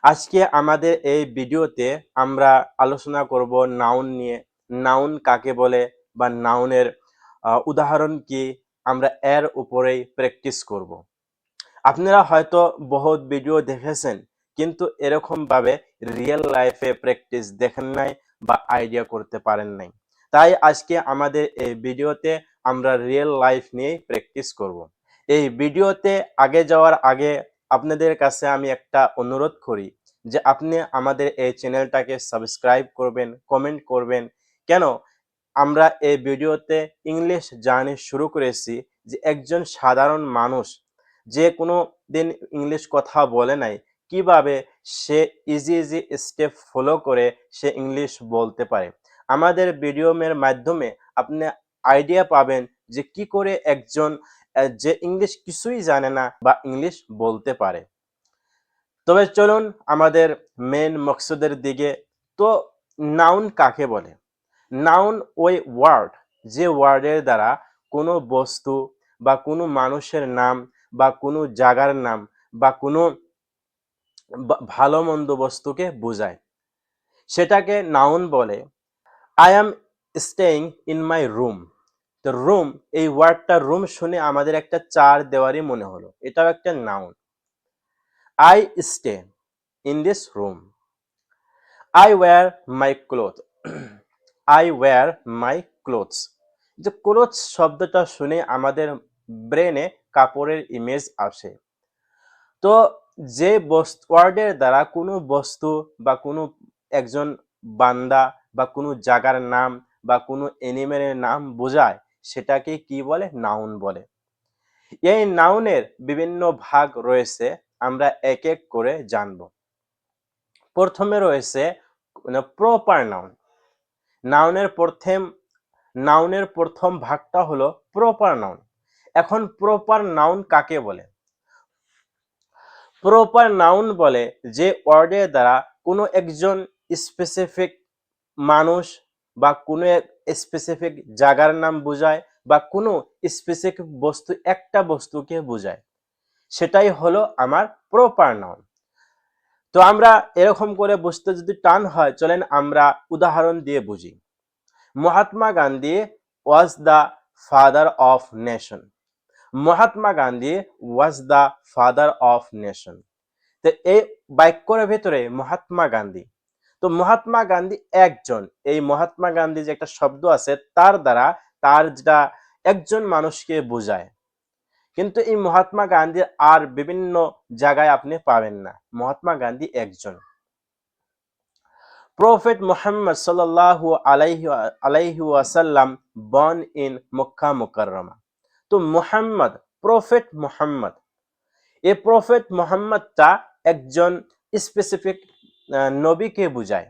আজকে আমাদের এই ভিডিওতে আমরা আলোচনা করব নাউন নিয়ে। নাউন কাকে বলে বা নাউনের উদাহরণ কি, আমরা এর উপরেই প্র্যাকটিস করব। আপনারা হয়তো বহুত ভিডিও দেখেছেন, কিন্তু এরকম ভাবে রিয়েল লাইফে প্র্যাকটিস দেখেন নাই বা আইডিয়া করতে পারেন নাই। তাই আজকে আমাদের এই ভিডিওতে আমরা রিয়েল লাইফ নিয়ে প্র্যাকটিস করব। এই ভিডিওতে আগে যাওয়ার আগে আপনাদের কাছে আমি একটা অনুরোধ করি যে আপনি আমাদের এই চ্যানেলটাকে সাবস্ক্রাইব করবেন, কমেন্ট করবেন। কেন আমরা এই ভিডিওতে ইংলিশ জার্নি শুরু করেছি, যে একজন সাধারণ মানুষ যে কোনো দিন ইংলিশ কথা বলে নাই, কিভাবে সে ইজি ইজি স্টেপ ফলো করে সে ইংলিশ বলতে পারে। আমাদের ভিডিওর মাধ্যমে আপনি আইডিয়া পাবেন যে কি করে একজন যে ইংলিশ কিছুই জানে না বা ইংলিশ বলতে পারে। তবে চলুন আমাদের মেন মকসদের দিকে। তো নাউন কাকে বলে? নাউন ওই ওয়ার্ড, যে ওয়ার্ডের দ্বারা কোনো বস্তু বা কোনো মানুষের নাম বা কোনো জায়গার নাম বা কোনো ভালো মন্দ বস্তুকে বোঝায়, সেটাকে নাউন বলে। I am staying in my room. তো রুম, এই ওয়ার্ডটা রুম শুনে আমাদের একটা চার দেওয়ারই মনে হলো, এটাও একটা noun. I stay in this room. I wear my cloth. I wear my clothes. যে ক্লোথস শব্দটা শুনে আমাদের ব্রেনে কাপড়ের ইমেজ আসে। তো যে ওয়ার্ডের দ্বারা কোনো বস্তু বা কোনো একজন বান্দা বা কোনো জায়গার নাম বা কোনো অ্যানিমেলের নাম বোঝায়, সেটাকে কি বলে? নাউন বলে। এই নাউনের বিভিন্ন ভাগ রয়েছে, আমরা এক এক করে জানব। প্রথমে রয়েছে প্রপার নাউন। নাউনের প্রথম ভাগটা হলো প্রপার নাউন। এখন প্রপার নাউন কাকে বলে? প্রপার নাউন বলে যে ওয়ার্ডের দ্বারা কোনো একজন স্পেসিফিক মানুষ বা কোনো স্পেসিফিক জায়গার নাম বোঝায় বা কোনো স্পেসিফিক বস্তু, একটা বস্তুকে বোঝায়, সেটাই হলো আমার প্রপার নাউন। তো আমরা এরকম করে বুঝতে যদি টান হয়, চলেন আমরা উদাহরণ দিয়ে বুঝি। Mahatma Gandhi was the father of nation. Mahatma Gandhi was the father of nation. তো এই বাক্যের ভেতরে মহাত্মা গান্ধী, তো মহাত্মা গান্ধী একজন, এই মহাত্মা গান্ধী যে একটা শব্দ আছে তার দ্বারা তার যেটা একজন মানুষকে বোঝায়, কিন্তু এই মহাত্মা গান্ধীর আর বিভিন্ন জায়গায় আপনি পাবেন না, মহাত্মা গান্ধী একজন। প্রফেট মুহাম্মদ সাল্লাল্লাহু আলাইহি ওয়াসাল্লাম বর্ন ইন মক্কা মুকাররমা। তো মুহাম্মদ, প্রফেট মুহাম্মদ, এই প্রফেট মুহাম্মদটা একজন স্পেসিফিক নবীকে বোঝায়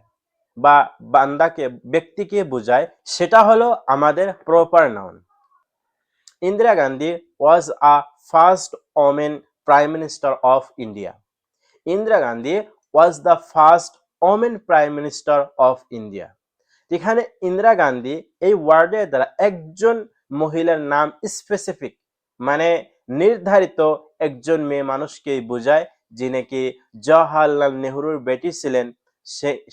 বা বান্দাকে, ব্যক্তিকে বোঝায়, সেটা হলো আমাদের proper noun. Indira Gandhi was a first women prime minister of India. Indira Gandhi was the first women prime minister of India. এখানে ইন্দিরা গান্ধী এই ওয়ার্ডের দ্বারা একজন মহিলার নাম স্পেসিফিক, মানে নির্ধারিত একজন মেয়ে মানুষকে বোঝায়, যিনি কি জওহরলাল নেহরুর বেটি ছিলেন,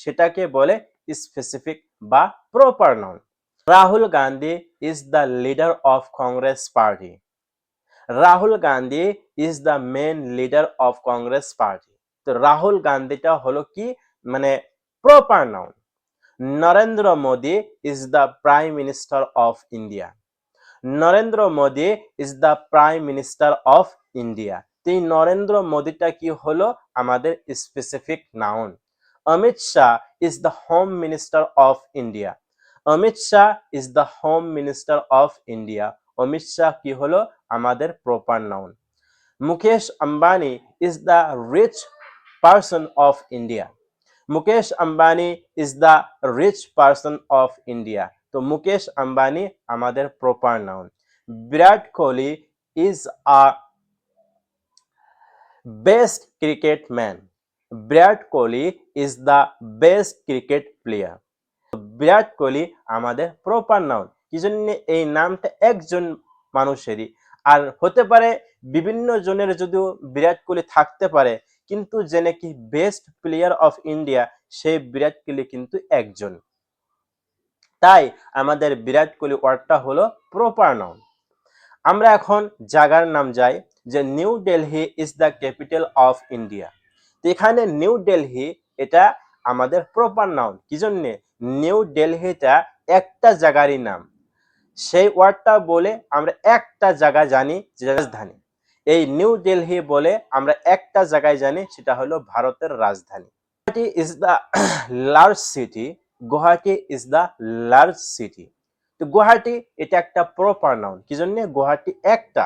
সেটাকে বলে স্পেসিফিক বা proper noun. Rahul Gandhi is the leader of Congress party. Rahul Gandhi is the main leader of Congress party. তো রাহুল গান্ধীটা হলো কি, মানে proper noun. Narendra Modi is the prime minister of India. Narendra Modi is the prime minister of India. তো এই নরেন্দ্র মোদীটা কি হলো? আমাদের specific noun. Amit Shah is the home minister of India. Amit Shah is the home minister of India. Amit Shah কি হলো? আমাদের proper noun. Mukesh Ambani is the rich person of India. Mukesh Ambani is the rich person of India. তো মুকেশ আম্বানি আমাদের proper noun. Virat Kohli is a best cricket man. Virat Kohli is the best cricket player. Virat Kohli আমাদের proper noun. কি জন্য? এই নামটা একজন মানুষেরই, আর হতে পারে বিভিন্ন জনের, যদিও বিরাট কোহলি থাকতে পারে, কিন্তু যে নাকি বেস্ট প্লেয়ার অফ ইন্ডিয়া সেই বিরাট কোহলি কিন্তু একজন। তাই আমাদের বিরাট কোহলি ওয়ার্ডটা হলো প্রপার নাউন। আমরা এখন জায়গার নাম যাই, যে new Delhi is the capital of India. তো এখানে নিউ দিল্লি এটা আমাদের প্রপার নাউন। কি জন্যে? নিউ দিল্লিটা একটা জায়গারই নাম। সেই ওয়ার্ডটা বলে আমরা একটা জায়গা জানি, যেটা রাজধানী। এই নিউ দিল্লি বলে আমরা একটা জায়গায় জানি, সেটা হলো ভারতের রাজধানী। Guwahati is the large city. Guwahati is the large city. তো গুয়াহাটি এটা একটা প্রপার নাউন। কি জন্য? গুয়াহাটি একটা।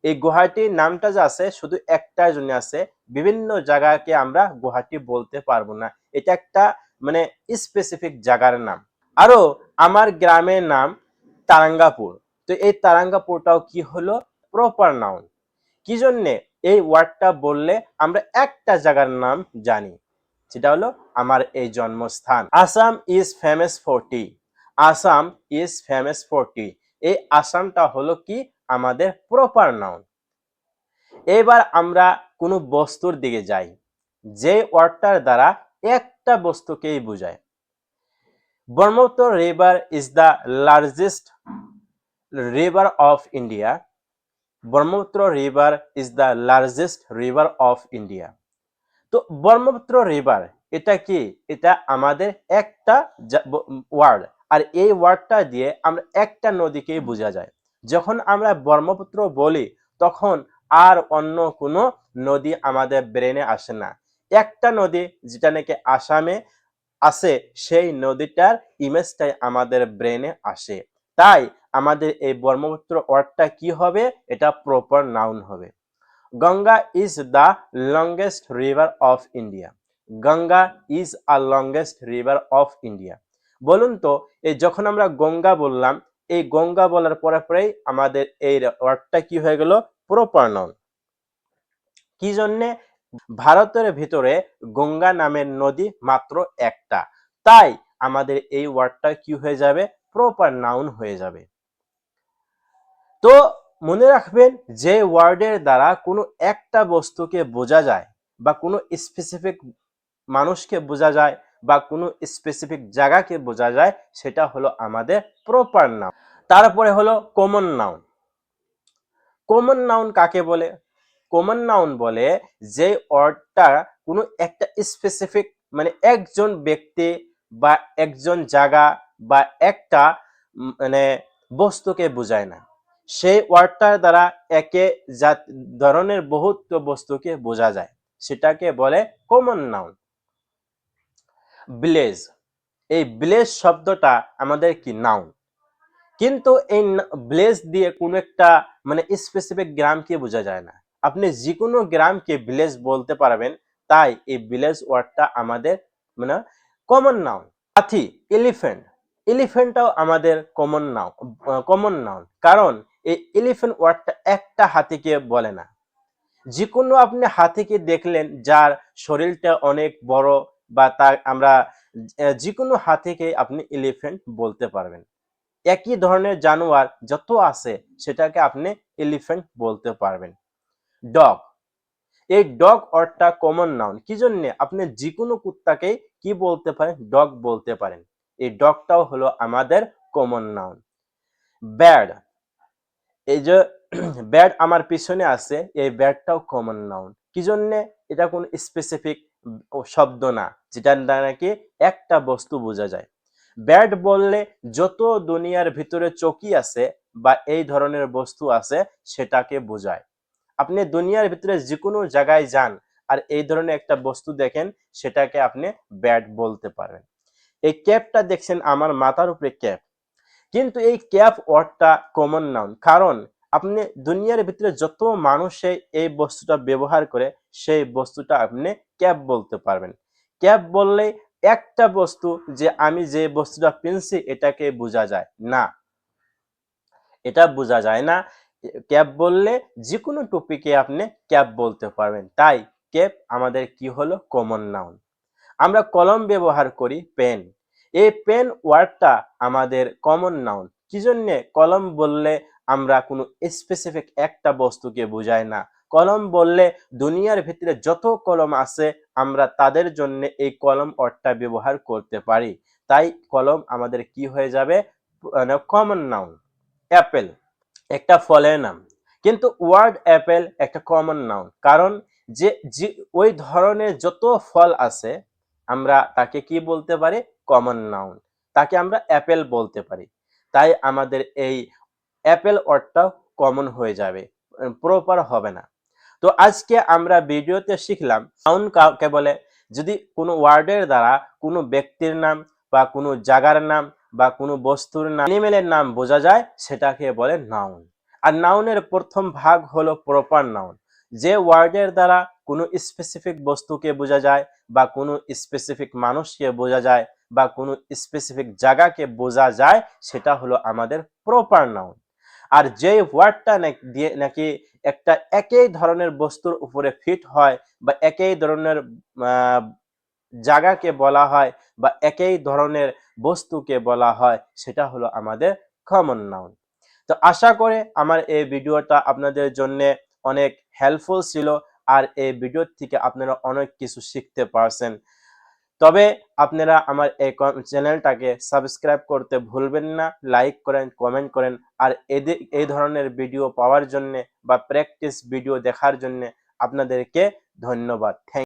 এই গুয়াহাটি নামটা যে আছে শুধু একটার জন্য আছে, বিভিন্ন জায়গাকে আমরা গুয়াহাটি বলতে পারবো না। এটা একটা মানে স্পেসিফিক জায়গার নাম। আরো আমার গ্রামের নাম তারাঙ্গাপুর। তো এই তারাঙ্গাপুরটাও কি হলো? Proper noun. কি জন্যে? এই ওয়ার্ডটা বললে আমরা একটা জায়গার নাম জানি, সেটা হলো আমার এই জন্মস্থান। Assam is famous for tea. Assam is famous for tea. এই আসামটা হলো কি? আমাদের প্রপার নাউন। এবার আমরা কোনো বস্তুর দিকে যাই, যে ওয়ার্ডটার দ্বারা একটা বস্তুকেই বোঝায়। Brahmaputra river is the largest river of India. Brahmaputra river is the largest river of India. তো ব্রহ্মপুত্র রিভার এটা কি? এটা আমাদের একটা ওয়ার্ড। আর এই ওয়ার্ডটা দিয়ে আমরা একটা নদীকেই বোঝা যায়। যখন আমরা ব্রহ্মপুত্র বলি তখন আর অন্য কোনো নদী আমাদের ব্রেনে আসে না। একটা নদী যেটা নাকি আসামে আছে, সেই নদীটার ইমেজটাই আমাদের ব্রেনে আসে। তাই আমাদের এই ব্রহ্মপুত্র ওয়ার্ডটা কি হবে? এটা প্রপার নাউন হবে। Ganga is the longest river of India. Ganga is a longest river of India. বলুন তো, এই যখন আমরা গঙ্গা বললাম, এই গঙ্গা বলার পরে পরেই আমাদের এই ওয়ার্ডটা কি হয়ে গেল? Proper noun. কি জন্যে? ভারতের ভিতরে গঙ্গা নামের নদী মাত্র একটা। তাই আমাদের এই ওয়ার্ডটা কি হয়ে যাবে? প্রপার নাউন হয়ে যাবে। তো মনে রাখবেন, যে ওয়ার্ডের দ্বারা কোনো একটা বস্তুকে বোঝা যায় বা কোনো স্পেসিফিক মানুষকে বোঝা যায় বা কোনো স্পেসিফিক জায়গাকে বোঝা যায়, সেটা হলো আমাদের প্রপার নাউন। তারপরে হলো কমন নাউন। কমন নাউন কাকে বলে? কমন নাউন বলে যে ওয়ার্ডটা কোনো একটা স্পেসিফিক মানে একজন ব্যক্তি বা একজন জায়গা বা একটা মানে বস্তুকে বোঝায় না। সেই ওয়ার্ডটার দ্বারা একে ধরনের বহুত বস্তুকে বোঝা যায়, সেটাকে বলে কমন নাউন। ভিলেজ, এই ভিলেজ শব্দটা আমাদের কি? নাউন। কিন্তু এই ভিলেজ দিয়ে কোনো একটা মানে স্পেসিফিক গ্রামকে বোঝা যায় না। আপনি যে কোনো গ্রামকে ভিলেজ বলতে পারবেন। তাই এই ভিলেজ ওয়ার্ডটা আমাদের মানে কমন নাউন। হাতি, এলিফ্যান্ট, এলিফ্যান্টটাও আমাদের কমন নাউন। কারণ এই এলিফ্যান্ট ওয়ার্ডটা একটা হাতিকে বলে না। যে কোনো আপনি হাতিকে দেখলেন যার শরীরটা অনেক বড় বা তার আমরা যে কোনো হাতিকে আপনি এলিফ্যান্ট বলতে পারবেন। একই ধরনের জানোয়ার যত আছে সেটাকে আপনি এলিফ্যান্ট বলতে পারবেন। ডগ, এই ডগ ওয়ার্ডটা কমন নাউন। কি জন্য? আপনি যে কোনো কুত্তাকে কি বলতে পারেন? ডগ বলতে পারেন। এই ডগটাও হলো আমাদের কমন নাউন। ব্যাড, এই যে ব্যাড আমার পিছনে আছে, এই ব্যাডটাও কমন নাউন। কি জন্য? এটা কোন স্পেসিফিক শব্দ না, যেটা নাকি একটা বস্তু বোঝা যায়। ব্যাড বললে যত দুনিয়ার ভিতরে চকি আছে বা এই ধরনের বস্তু আছে সেটাকে বোঝায়। আপনি দুনিয়ার ভিতরে যে কোনো জায়গায় যান আর এই ধরনের একটা বস্তু দেখেন, সেটাকে আপনি ব্যাড বলতে পারেন। এই ক্যাপটা দেখছেন আমার মাথার উপরে ক্যাপ, কিন্তু এই ক্যাপ ওয়ার্ডটা কমন নাউন। কারণ আপনি দুনিয়ার ভিতরে যত মানুষে এই বস্তুটা ব্যবহার করে সেই বস্তুটা আপনি ক্যাপ বলতে পারবেন। ক্যাপ বললে একটা বস্তু, যে আমি যে বস্তুটা কিনছি এটাকে বোঝা যায় না, এটা বোঝা যায় না। ক্যাপ বললে যে কোনো টপিকে আপনি ক্যাপ বলতে পারবেন। তাই ক্যাপ আমাদের কি হলো? Common noun. আমরা কলম ব্যবহার করি, পেন। এই পেন ওয়ার্ডটা আমাদের কমন নাউন। কি জন্য? কলম বললে আমরা কোনো স্পেসিফিক একটা বস্তুকে বোঝায় না, কলম বললে দুনিয়ার ভিতরে যত কলম আছে আমরা তাদের জন্য এই কলম অর্থটা ব্যবহার করতে পারি। তাই কলম আমাদের কি হয়ে যাবে, কমন নাউন। অ্যাপেল একটা ফলের নাম, কিন্তু ওয়ার্ড অ্যাপেল একটা কমন নাউন, কারণ যে যে ওই ধরনের যত ফল আছে আমরা তাকে কি বলতে পারি, কমন নাউন, তাকে আমরা অ্যাপেল বলতে পারি। তাই আমাদের এই অ্যাপেল ওয়ার্ডটা কমন হয়ে যাবে, প্রপার হবে না। তো আজকে আমরা ভিডিওতে শিখলাম নাউন কাকে বলে। যদি কোনো ওয়ার্ডের দ্বারা কোনো ব্যক্তির নাম বা কোনো জায়গার নাম বা কোনো বস্তুর নাম, অ্যানিমেলের নাম বোঝা যায় সেটাকে বলে নাউন। আর নাউনের প্রথম ভাগ হলো প্রপার নাউন। যে ওয়ার্ডের দ্বারা কোনো স্পেসিফিক বস্তুকে বোঝা যায় বা কোনো স্পেসিফিক মানুষকে বোঝা যায় বা কোনো স্পেসিফিক জায়গাকে বোঝা যায় সেটা হলো আমাদের প্রপার নাউন। আর যে ওয়ার্ডটা দিয়ে নাকি একটা একই ধরনের বস্তুর উপরে ফিট হয় বা একই ধরনের জায়গাকে বলা হয় বা একই ধরনের বস্তুকে বলা হয় সেটা হলো আমাদের কমন নাউন। তো আশা করে আমার এই ভিডিওটা আপনাদের জন্য অনেক হেল্পফুল ছিল, আর এই ভিডিও থেকে আপনারা অনেক কিছু শিখতে পারছেন। তবে আপনারা আমার এই চ্যানেলটাকে সাবস্ক্রাইব করতে ভুলবেন না, লাইক করেন, কমেন্ট করেন। আর এই ধরনের ভিডিও পাওয়ার জন্য বা প্র্যাকটিস ভিডিও দেখার জন্য আপনাদেরকে ধন্যবাদ। থ্যাংক